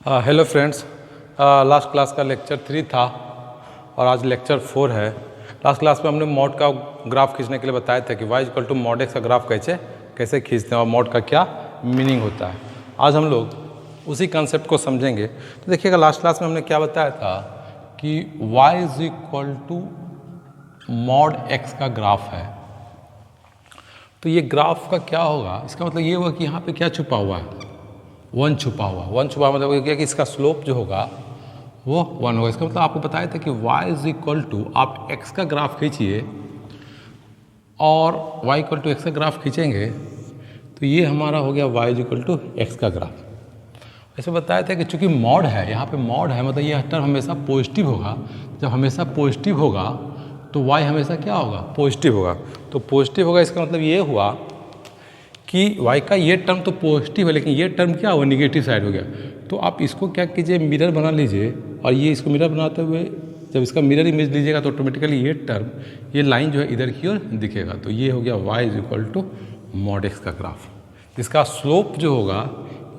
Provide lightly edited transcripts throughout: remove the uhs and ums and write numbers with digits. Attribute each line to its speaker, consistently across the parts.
Speaker 1: Hello friends, last class का lecture 3 था और आज लेक्चर 4 है। लास्ट क्लास में हमने मॉड का ग्राफ खींचने के लिए बताया था कि y equal to mod X का ग्राफ कैसे खींचते हैं और मॉड का क्या मीनिंग होता है। आज हम लोग उसी कंसेप्ट को समझेंगे। तो देखिएगा, लास्ट क्लास में हमने क्या बताया था कि y is equal to mod X का ग्राफ है। तो ये ग्राफ का क्या होगा, इसका मतलब ये होगा कि यहाँ पे क्या छुपा हुआ है, वन छुपा हुआ मतलब क्या कि इसका स्लोप जो होगा वो 1 होगा। इसका मतलब आपको बताया था कि y इज इक्वल टू आप x का ग्राफ खींचिए और y इक्वल टू एक्स का ग्राफ खींचेंगे तो ये हमारा हो गया y is equal to X का ग्राफ। ऐसे बताया था कि चूंकि मॉड है, यहाँ पे मॉड है मतलब ये टर्म हमेशा पॉजिटिव होगा। जब हमेशा पॉजिटिव होगा तो y हमेशा क्या होगा, पॉजिटिव होगा। तो पॉजिटिव होगा इसका मतलब ये हुआ कि y का ये टर्म तो पॉजिटिव है लेकिन ये टर्म क्या हुआ, निगेटिव साइड हो गया। तो आप इसको क्या कीजिए, मिरर बना लीजिए और ये इसको मिरर बनाते हुए जब इसका मिरर इमेज लीजिएगा तो ऑटोमेटिकली ये टर्म, ये लाइन जो है इधर की ओर दिखेगा। तो ये हो गया y is equal to mod X का ग्राफ। इसका स्लोप जो होगा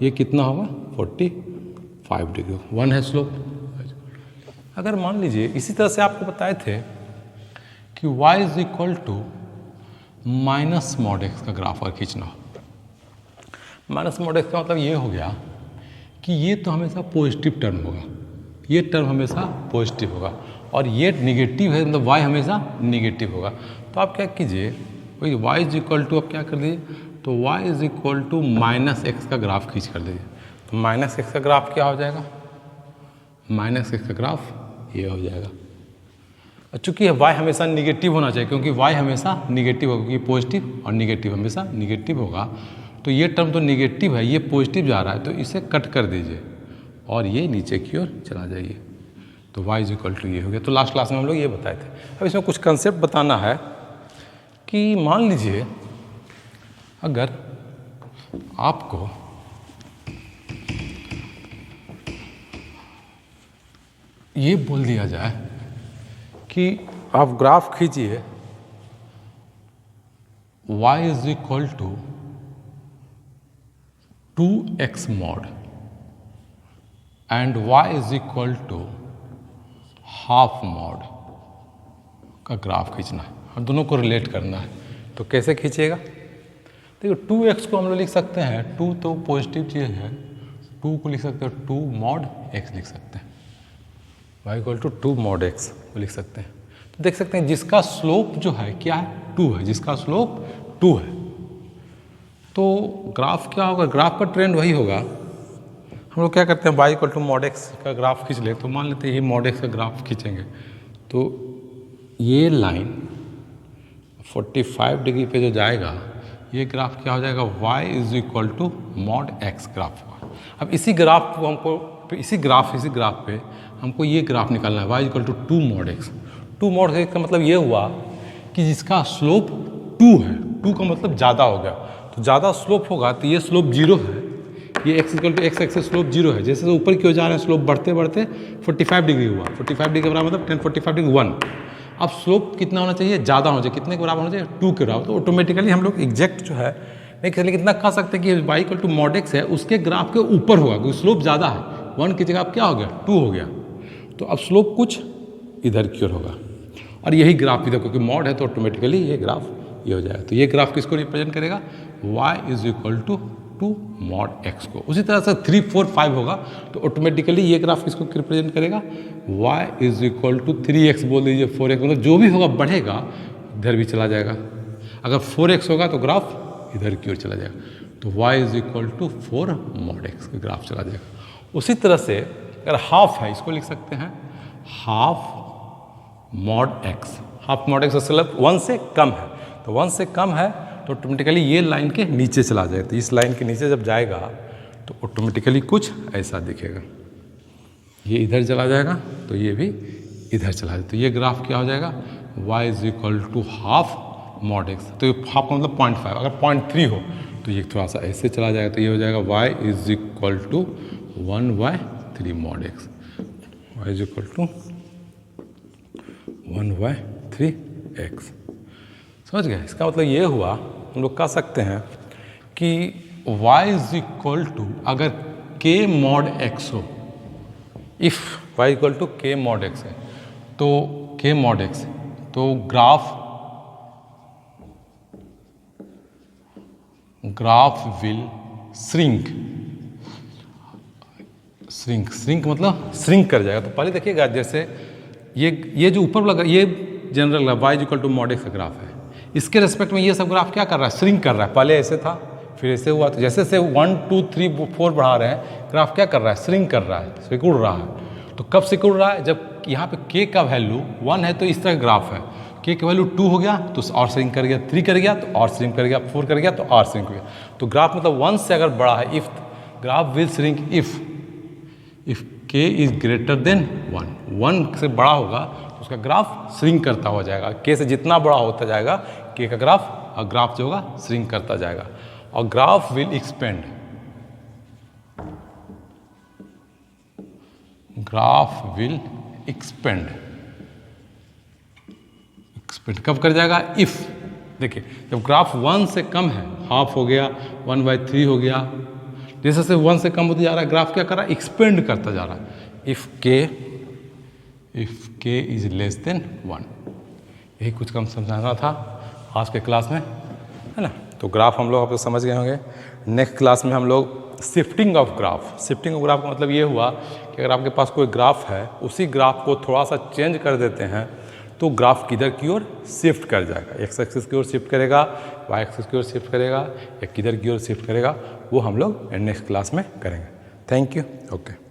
Speaker 1: ये कितना होगा, 45 डिग्री, 1 है स्लोप। अगर मान लीजिए इसी तरह से आपको बताए थे कि y is equal to minus mod X का ग्राफ और खींचना हो। माइनस मॉड एक्स का मतलब ये हो गया कि ये तो हमेशा पॉजिटिव टर्म होगा, ये टर्म हमेशा पॉजिटिव होगा और ये निगेटिव है मतलब y हमेशा निगेटिव होगा। तो आप क्या कीजिए, वही y इज इक्वल टू आप क्या कर दीजिए, तो y is equal to minus X का ग्राफ खींच कर दीजिए। तो माइनस एक्स का ग्राफ क्या हो जाएगा, माइनस एक्स का ग्राफ ये हो जाएगा। चूँकि y हमेशा निगेटिव होना चाहिए क्योंकि y हमेशा निगेटिव होगा, क्योंकि पॉजिटिव और निगेटिव हमेशा निगेटिव होगा। तो ये टर्म तो निगेटिव है, ये पॉजिटिव जा रहा है तो इसे कट कर दीजिए और ये नीचे की ओर चला जाइए। तो y इज इक्वल टू ये हो गया। तो लास्ट क्लास में हम लोग ये बताए थे। अब इसमें कुछ कंसेप्ट बताना है कि मान लीजिए अगर आपको ये बोल दिया जाए कि आप ग्राफ खींचिए y is equal to 2x mod and y is equal to half mod का ग्राफ खींचना है और दोनों को रिलेट करना है। तो कैसे खींचिएगा, देखो 2x को हम लोग लिख सकते हैं, 2 तो पॉजिटिव चीज़ है, 2 को लिख सकते हैं 2 मॉड x लिख सकते हैं, y equal to 2 mod x को लिख सकते हैं। तो देख सकते हैं जिसका स्लोप जो है क्या है, 2 है, जिसका स्लोप 2 है। तो ग्राफ क्या होगा, ग्राफ का ट्रेंड वही होगा। हम लोग क्या करते हैं, y equal to mod X का ग्राफ खींच ले, तो मान लेते हैं ये मॉड एक्स का ग्राफ खींचेंगे तो ये लाइन 45 डिग्री पे जो जाएगा ये ग्राफ क्या हो जाएगा, y is equal to mod X graph होगा। अब इसी ग्राफ को हमको इसी ग्राफ पे हमको ये ग्राफ निकालना है, y equal to 2 mod X. 2 mod X का मतलब ये हुआ कि जिसका स्लोप 2 है, 2 का मतलब ज़्यादा हो गया। तो ज़्यादा स्लोप होगा तो ये स्लोप 0 है, ये x equal to X X slope 0 है। जैसे ऊपर की ओर जा रहे हैं स्लोप बढ़ते बढ़ते 45 डिग्री हुआ, 45 डिग्री के बराबर मतलब 10 45 डिग्री 1। अब स्लोप कितना होना चाहिए, ज़्यादा होना चाहिए, कितने के बराबर होना चाहिए, 2 के बराबर। तो ऑटोमेटिकली हम लोग एग्जैक्ट जो है नहीं कर, लेकिन इतना कह सकते हैं कि y equal to mod X है उसके ग्राफ के ऊपर होगा क्योंकि स्लोप ज़्यादा है, 1 की जगह अब क्या हो गया, 2 हो गया। तो अब स्लोप कुछ इधर की ओर होगा और यही ग्राफ इधर, क्योंकि मॉड है तो ऑटोमेटिकली ये ग्राफ ये हो जाएगा। तो ये ग्राफ किसको रिप्रेजेंट करेगा, y is equal to 2 mod X को। उसी तरह से 3 4 5 होगा तो ऑटोमेटिकली ये ग्राफ किसको रिप्रेजेंट करेगा, y is equal to 3x बोल दीजिए, 4x, मतलब जो भी होगा बढ़ेगा इधर भी चला जाएगा। अगर 4x होगा तो ग्राफ इधर की ओर चला जाएगा। तो y is equal to 4 mod X का ग्राफ चला जाएगा। उसी तरह से अगर हाफ है इसको लिख सकते हैं half mod x. Half mod x मतलब 1 से कम है, तो 1 से कम है तो ऑटोमेटिकली ये लाइन के नीचे चला जाएगा। तो इस लाइन के नीचे जब जाएगा तो ऑटोमेटिकली कुछ ऐसा दिखेगा, ये इधर चला जाएगा तो ये भी इधर चला जाएगा। तो ये ग्राफ क्या हो जाएगा, y is equal to half mod X. तो हाफ मतलब 0.5, अगर 0.3 हो तो ये थोड़ा सा ऐसे चला जाएगा तो ये हो जाएगा y is equal to 1/3 mod X, y is equal to 1/3x। समझ गए, इसका मतलब ये हुआ, हम लोग कह सकते हैं कि y इज इक्वल टू अगर k मॉड x हो if y equal to k mod x है तो k mod x, तो ग्राफ विल श्रिंक मतलब श्रिंक कर जाएगा। तो पहले देखिएगा, जैसे ये जो ऊपर लगा ये general y equal to mod x का ग्राफ है, इसके रेस्पेक्ट में ये सब ग्राफ क्या कर रहा है, श्रिंक कर रहा है। पहले ऐसे था फिर ऐसे हुआ, तो जैसे से 1 2 3 4 बढ़ा रहे हैं, ग्राफ क्या कर रहा है, श्रिंक कर रहा है, सिकुड़ रहा है। तो कब सिकुड़ रहा है, जब यहाँ पे k का वैल्यू 1 है तो इस तरह ग्राफ है, k का वैल्यू 2 हो गया तो और श्रिंक कर गया, 3 कर गया तो और श्रिंक कर गया, 4 कर गया तो और श्रिंक हो गया। तो ग्राफ मतलब 1 से अगर बड़ा है, if graph will shrink if k is greater than 1 से बड़ा होगा तो उसका ग्राफ श्रिंक करता हुआ जाएगा। k से जितना बड़ा होता जाएगा k का ग्राफ जो होगा श्रिंक करता जाएगा। और ग्राफ विल एक्सपेंड, कब कर जाएगा, इफ देखिए जब ग्राफ 1 से कम है, हाफ हो गया, 1/3 हो गया, जैसे जैसे 1 से कम होते जा रहा है, ग्राफ क्या कर रहा है, एक्सपेंड करता जा रहा है। If k is less than 1, यही कुछ कम समझाना था आज के क्लास में, है ना। तो ग्राफ हम लोग आप लोग समझ गए होंगे। नेक्स्ट क्लास में हम लोग शिफ्टिंग ऑफ ग्राफ का मतलब ये हुआ कि अगर आपके पास कोई ग्राफ है, उसी ग्राफ को थोड़ा सा चेंज कर देते हैं तो ग्राफ किधर की ओर शिफ्ट कर जाएगा, एक्स एक्सिस की ओर शिफ्ट करेगा, वाई एक्सिस की ओर शिफ्ट करेगा, या किधर की ओर शिफ्ट करेगा, वो हम लोग नेक्स्ट क्लास में करेंगे। Thank you. ओके।